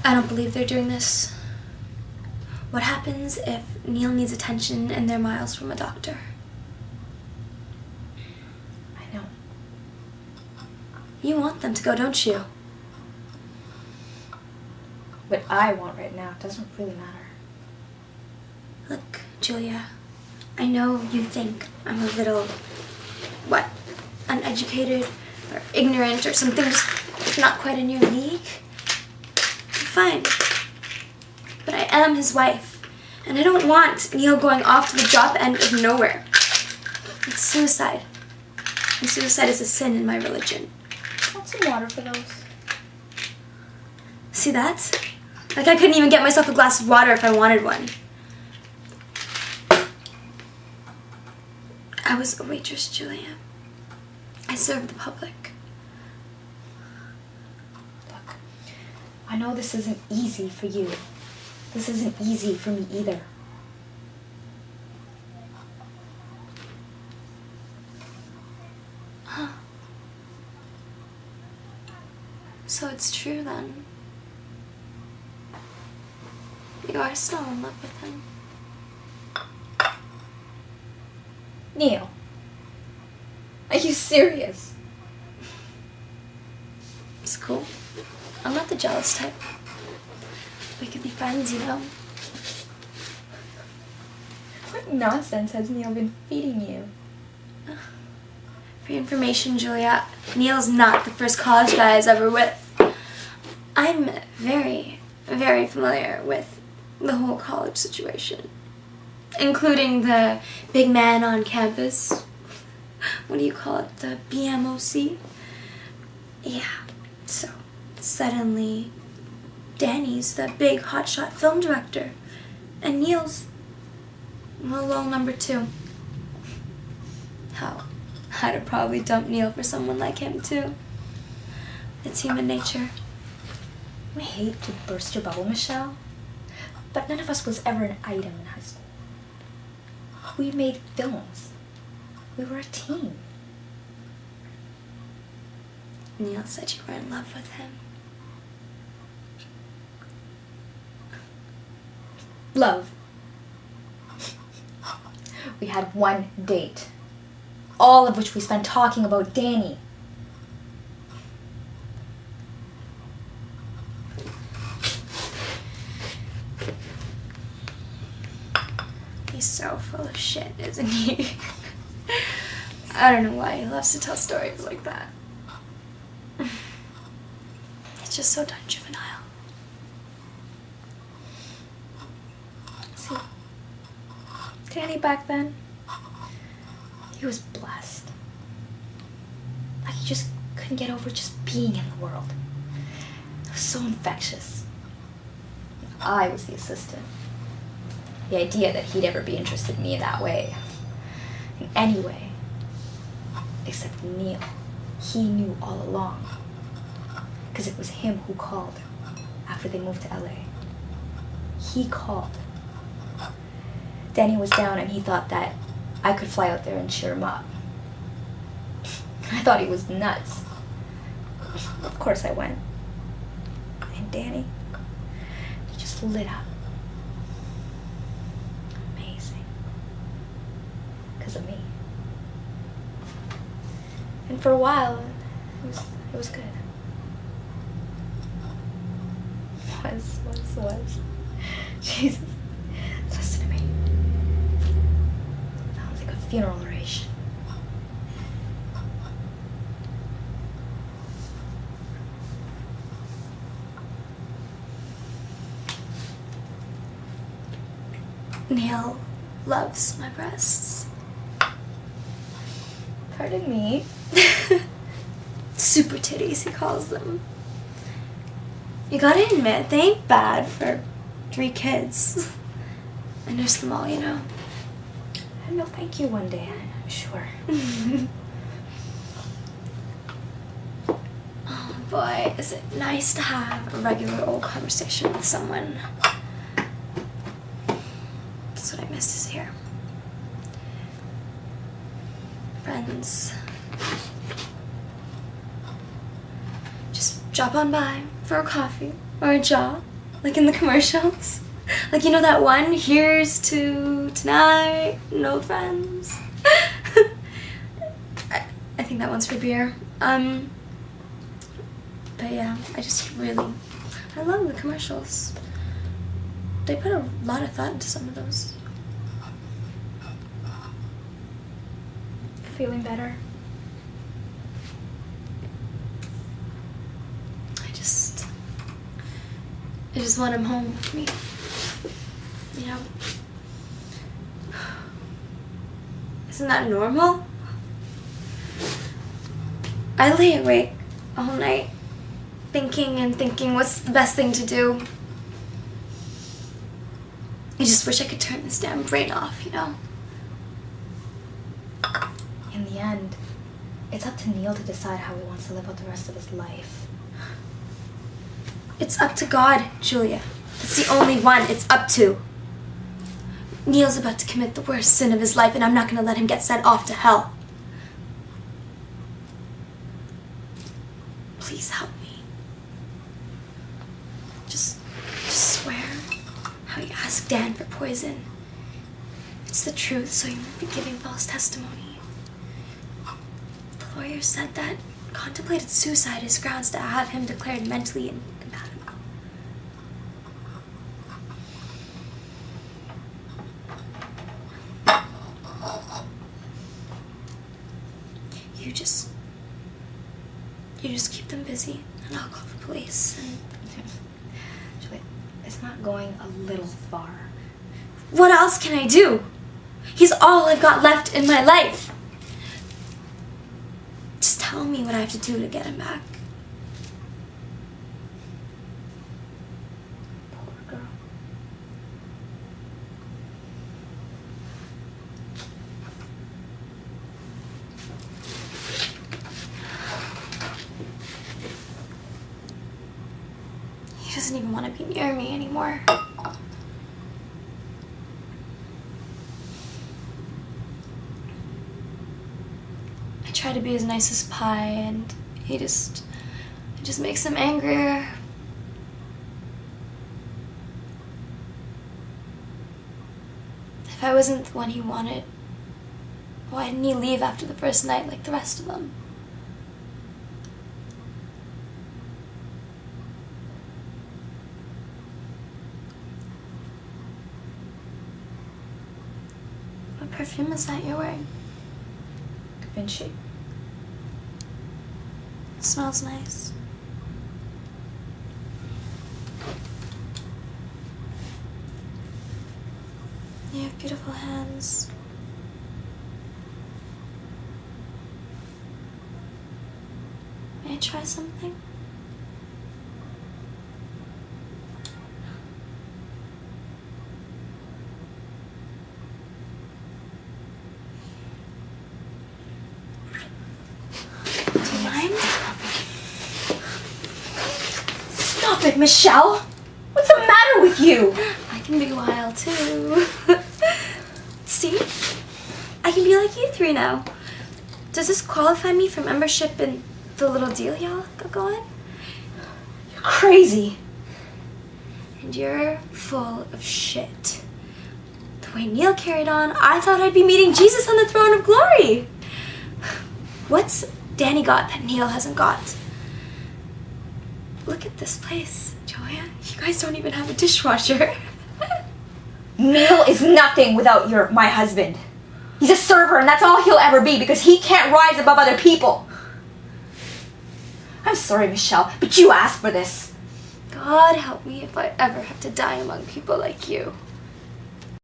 I don't believe they're doing this. What happens if Neil needs attention and they're miles from a doctor? I know. You want them to go, don't you? What I want right now doesn't really matter. Look, Julia, I know you think I'm a little, uneducated or ignorant or something just not quite in your league. Fine. But I am his wife, and I don't want Neil going off to the drop end of nowhere. It's suicide. And suicide is a sin in my religion. Want some water for those? See that? Like I couldn't even get myself a glass of water if I wanted one. I was a waitress, Julia. I served the public. Look, I know this isn't easy for you. This isn't easy for me either. Huh. So it's true then. You are still in love with him. Neil, are you serious? It's cool. I'm not the jealous type. We could be friends, you know. What nonsense has Neil been feeding you? For your information, Julia, Neil's not the first college guy I was ever with. I'm very, very familiar with the whole college situation, including the big man on campus. What do you call it? The BMOC? Yeah. So, suddenly, Danny's the big hotshot film director, and Neil's, well, number 2. How? I'd have probably dumped Neil for someone like him, too. It's human nature. I hate to burst your bubble, Michelle, but none of us was ever an item in high school. We made films. We were a team. Neil said you were in love with him. Love. We had one date, all of which we spent talking about Danny. He's so full of shit, isn't he? I don't know why he loves to tell stories like that. It's just so done juvenile. See, Danny back then, he was blessed. Like he just couldn't get over just being in the world. It was so infectious. I was the assistant. The idea that he'd ever be interested in me that way, in any way, except Neil, he knew all along. Because it was him who called after they moved to LA. He called. Danny was down and he thought that I could fly out there and cheer him up. I thought he was nuts. Of course I went. And Danny, he just lit up. Amazing. Because of me. And for a while, it was good. Was. Jesus. Listen to me. Sounds like a funeral oration. Neil loves my breasts. Pardon me? Super titties, he calls them. You gotta admit, they ain't bad for 3 kids. I nurse them all, you know. No, thank you one day, I'm sure. Oh boy, is it nice to have a regular old conversation with someone. That's what I miss is here. Friends. Just drop on by for a coffee or a jaw Like in the commercials. Like, you know that one, here's to tonight, no friends. I think that one's for beer. But yeah, I love the commercials. They put a lot of thought into some of those. Feeling better? I just want him home with me. You know? Isn't that normal? I lay awake all night, thinking and thinking what's the best thing to do. I just wish I could turn this damn brain off, you know? In the end, it's up to Neil to decide how he wants to live out the rest of his life. It's up to God, Julia. It's the only one it's up to. Neil's about to commit the worst sin of his life, and I'm not going to let him get sent off to hell. Please help me. Just swear how you asked Dan for poison. It's the truth, so you won't be giving false testimony. The lawyer said that contemplated suicide is grounds to have him declared mentally incompatible. You just keep them busy, and I'll call the police. And Julie, it's not going a little far. What else can I do? He's all I've got left in my life. Just tell me what I have to do to get him back. Poor girl. He doesn't even want to be near me anymore. I try to be as nice as pie, and it just makes him angrier. If I wasn't the one he wanted, why didn't he leave after the first night like the rest of them? What perfume is that you're wearing? Vinci. It smells nice. You have beautiful hands. May I try something? Do you mind? Stop it, Michelle! What's the matter with you? I can be wild too. See? I can be like you three now. Does this qualify me for membership in the little deal y'all got going? You're crazy. And you're full of shit. The way Neil carried on, I thought I'd be meeting Jesus on the throne of glory. What's Danny got that Neil hasn't got? Look at this place, Julia. You guys don't even have a dishwasher. Neil is nothing without my husband. He's a server, and that's all he'll ever be because he can't rise above other people. I'm sorry, Michelle, but you asked for this. God help me if I ever have to die among people like you.